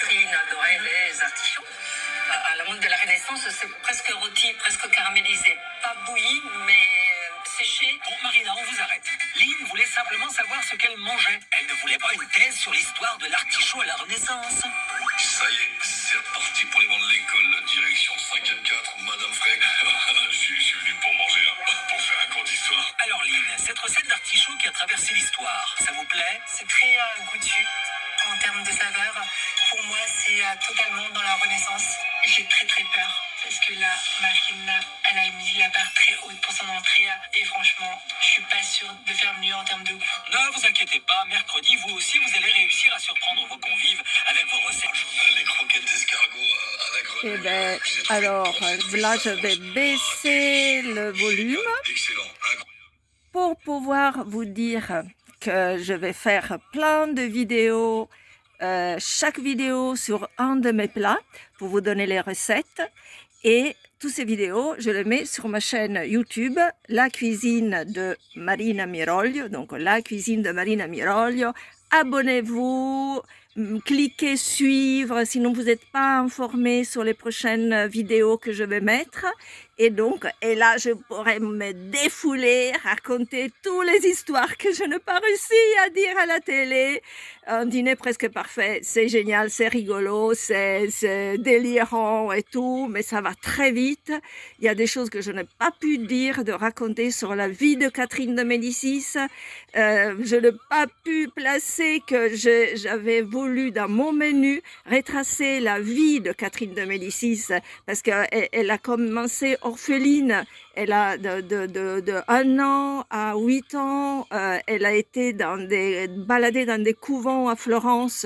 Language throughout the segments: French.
Catherine adorait les artichauts. À la mode de la Renaissance, c'est presque rôti, presque caramélisé. Pas bouilli, mais séché. Bon, Marina, on vous arrête. Lynn voulait simplement savoir ce qu'elle mangeait. Elle ne voulait pas une thèse sur l'histoire de l'artichaut à la Renaissance. Ça y est, c'est reparti pour les bancs de l'école, direction 5e4, Madame Frey. Je suis venu pour manger, pour faire un cours d'histoire. Alors Lynn, cette recette d'artichaut qui a traversé l'histoire, ça vous plaît? C'est très goûtu en termes de saveur. Pour moi, c'est totalement dans la Renaissance. J'ai très très peur parce que là, Marina, elle a mis la barre très haute pour son entrée et franchement, je suis pas sûre de faire mieux en termes de goût. Ne vous inquiétez pas, mercredi, vous aussi, vous allez réussir à surprendre vos convives avec vos recettes. Les croquettes d'escargot à la grenouille. Eh ben, alors, là, je vais baisser le volume Excellent, incroyable. pour pouvoir vous dire que je vais faire plein de vidéos, chaque vidéo sur un de mes plats pour vous donner les recettes. Et toutes ces vidéos, je les mets sur ma chaîne YouTube, La Cuisine de Marina Miroglio. Donc, La Cuisine de Marina Miroglio. Abonnez-vous, cliquez suivre, sinon vous n'êtes pas informé sur les prochaines vidéos que je vais mettre. Et donc, et là, je pourrais me défouler, raconter toutes les histoires que je n'ai pas réussi à dire à la télé. Un dîner presque parfait, c'est génial, c'est rigolo, c'est délirant et tout, mais ça va très vite. Il y a des choses que je n'ai pas pu dire, de raconter sur la vie de Catherine de Médicis. Je n'ai pas pu placer que j'avais voulu dans mon menu retracer la vie de Catherine de Médicis parce qu'elle a commencé orpheline. Elle a de 1 an à 8 ans, elle a été baladée dans des couvents à Florence.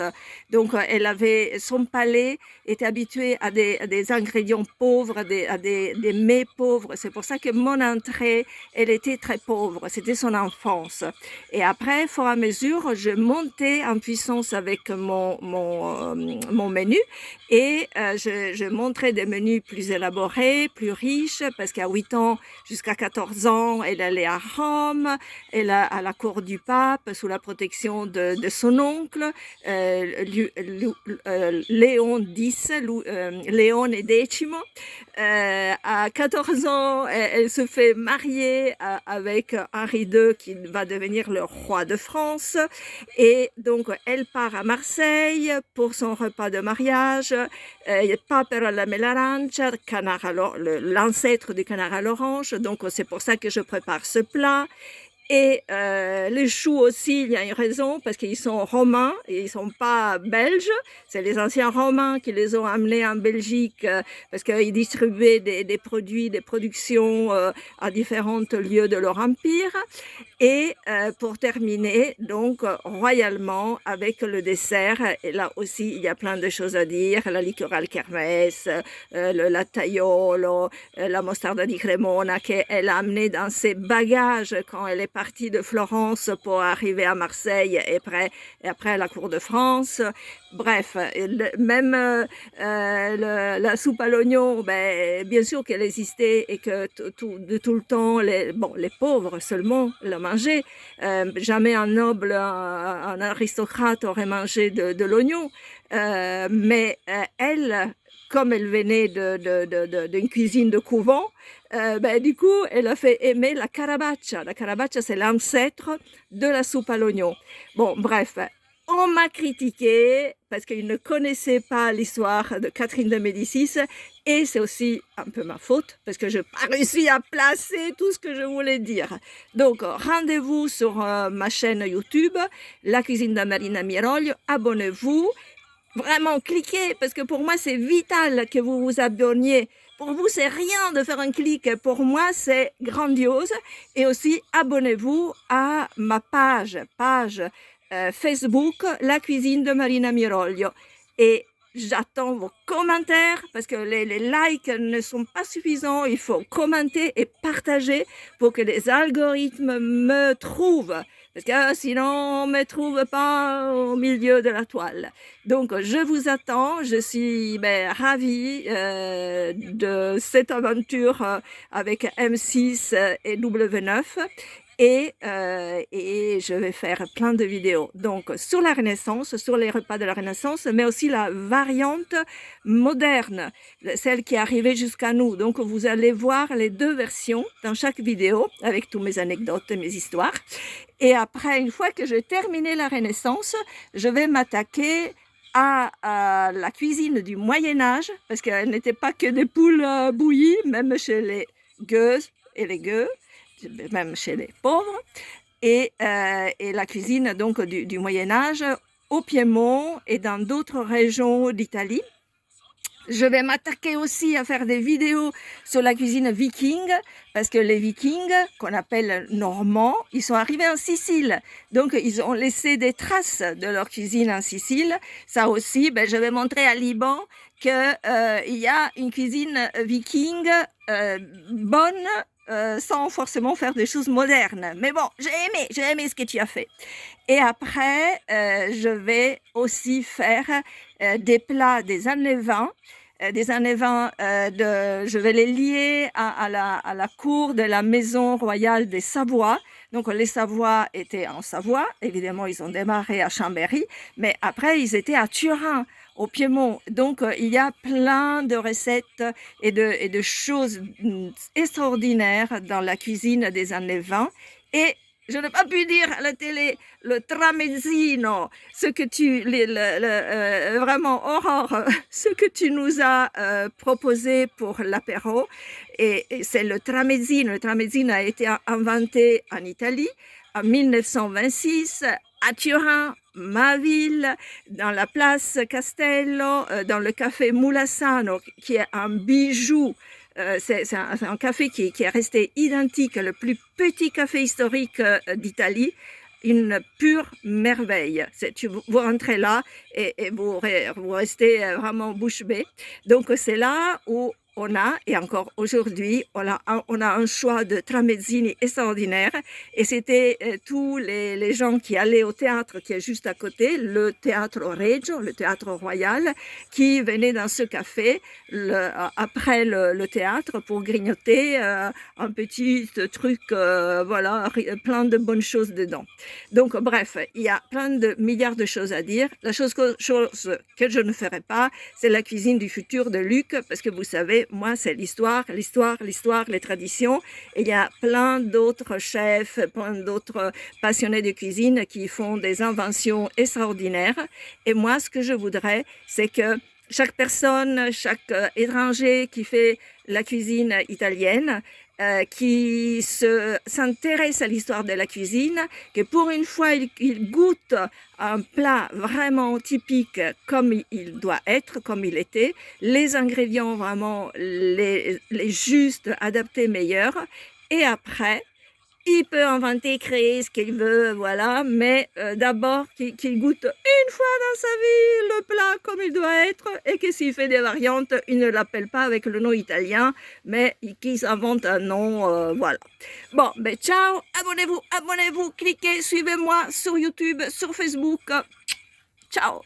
Donc, elle avait son palais était habitué à des ingrédients pauvres, à des mets pauvres. C'est pour ça que mon entrée, elle était très pauvre. C'était son enfance. Et après, au fur et à mesure, je montais en puissance avec mon menu et je montrais des menus plus élaborés, plus riches, parce qu'à 8 ans, jusqu'à 14 ans, elle allait à Rome, elle à la cour du pape, sous la protection de son oncle, Léon X, Léon X. À 14 ans, elle se fait marier avec Henri II, qui va devenir le roi de France. Et donc, elle part à Marseille pour son repas de mariage. Papero alla melarancia, l'ancêtre du canard à l'orange. Donc, c'est pour ça que je prépare ce plat. Et les choux aussi, il y a une raison, parce qu'ils sont romains et ils ne sont pas belges. C'est les anciens romains qui les ont amenés en Belgique parce qu'ils distribuaient des produits, des productions à différents lieux de leur empire. Et pour terminer, donc, royalement, avec le dessert, et là aussi, il y a plein de choses à dire, la liqueur al kermès, le lattaiolo, la mostarda di Cremona qu'elle a amené dans ses bagages quand elle est partie de Florence pour arriver à Marseille et après à la cour de France. Bref, même la soupe à l'oignon, ben, bien sûr qu'elle existait et que de tout le temps, les pauvres seulement la mangeaient. Jamais un noble, un aristocrate aurait mangé de l'oignon. Mais elle, comme elle venait d'une cuisine de couvent, du coup, elle a fait aimer la carabaccia. La carabaccia, c'est l'ancêtre de la soupe à l'oignon. Bon, bref, on m'a critiqué parce qu'ils ne connaissaient pas l'histoire de Catherine de Médicis et c'est aussi un peu ma faute parce que je n'ai pas réussi à placer tout ce que je voulais dire. Donc, rendez-vous sur ma chaîne YouTube, La Cuisine de Marina Miroglio, abonnez-vous. Vraiment, cliquez, parce que pour moi, c'est vital que vous vous abonniez. Pour vous, c'est rien de faire un clic. Pour moi, c'est grandiose. Et aussi, abonnez-vous à ma page Facebook, La Cuisine de Marina Miroglio. Et j'attends vos commentaires, parce que les likes ne sont pas suffisants. Il faut commenter et partager pour que les algorithmes me trouvent. Parce que sinon, on ne me trouve pas au milieu de la toile. Donc, je vous attends. Je suis ravie de cette aventure avec M6 et W9. et je vais faire plein de vidéos. Donc, sur la Renaissance, sur les repas de la Renaissance, mais aussi la variante moderne, celle qui est arrivée jusqu'à nous. Donc, vous allez voir les deux versions dans chaque vidéo avec toutes mes anecdotes et mes histoires. Et après, une fois que j'ai terminé la Renaissance, je vais m'attaquer à la cuisine du Moyen-Âge, parce qu'elle n'était pas que des poules bouillies, même chez les gueuses et les gueux, même chez les pauvres, et la cuisine donc du Moyen-Âge au Piémont et dans d'autres régions d'Italie. Je vais m'attaquer aussi à faire des vidéos sur la cuisine viking, parce que les vikings, qu'on appelle normands, ils sont arrivés en Sicile. Donc, ils ont laissé des traces de leur cuisine en Sicile. Ça aussi, je vais montrer à Liban qu'il y a une cuisine viking bonne, sans forcément faire des choses modernes. Mais bon, j'ai aimé ce que tu as fait. Et après, je vais aussi faire des plats des années 20, je vais les lier à la cour de la maison royale des Savoie. Donc, les Savoie étaient en Savoie. Évidemment, ils ont démarré à Chambéry, mais après, ils étaient à Turin, au Piémont. Donc, il y a plein de recettes et de choses extraordinaires dans la cuisine des années 20. Et je n'ai pas pu dire à la télé le tramezzino, ce que vraiment Aurore, ce que tu nous as proposé pour l'apéro, et c'est le tramezzino. Le tramezzino a été inventé en Italie en 1926 à Turin, ma ville, dans la place Castello, dans le café Mulassano, qui est un bijou. C'est un café qui est resté identique, le plus petit café historique d'Italie, une pure merveille. Vous rentrez là et vous restez vraiment bouche bée. Donc c'est là où on a, et encore aujourd'hui, on a un choix de tramezzini extraordinaire. Et c'était tous les gens qui allaient au théâtre qui est juste à côté, le théâtre Regio, le théâtre royal, qui venaient dans ce café après le théâtre pour grignoter un petit truc, voilà, plein de bonnes choses dedans. Donc bref, il y a plein de milliards de choses à dire. La chose que je ne ferai pas, c'est la cuisine du futur de Luc, parce que vous savez, moi, c'est l'histoire, les traditions. Et il y a plein d'autres chefs, plein d'autres passionnés de cuisine qui font des inventions extraordinaires. Et moi, ce que je voudrais, c'est que chaque personne, chaque étranger qui fait la cuisine italienne, qui s'intéresse à l'histoire de la cuisine, que pour une fois il goûte un plat vraiment typique comme il doit être, comme il était, les ingrédients vraiment les justes, adaptés, meilleurs, et après il peut inventer, créer ce qu'il veut, voilà, mais d'abord qu'il goûte une fois dans sa vie le plat comme il doit être, et que s'il fait des variantes, il ne l'appelle pas avec le nom italien, mais qu'il s'invente un nom, voilà. Bon, ciao, abonnez-vous, cliquez, suivez-moi sur YouTube, sur Facebook. Ciao.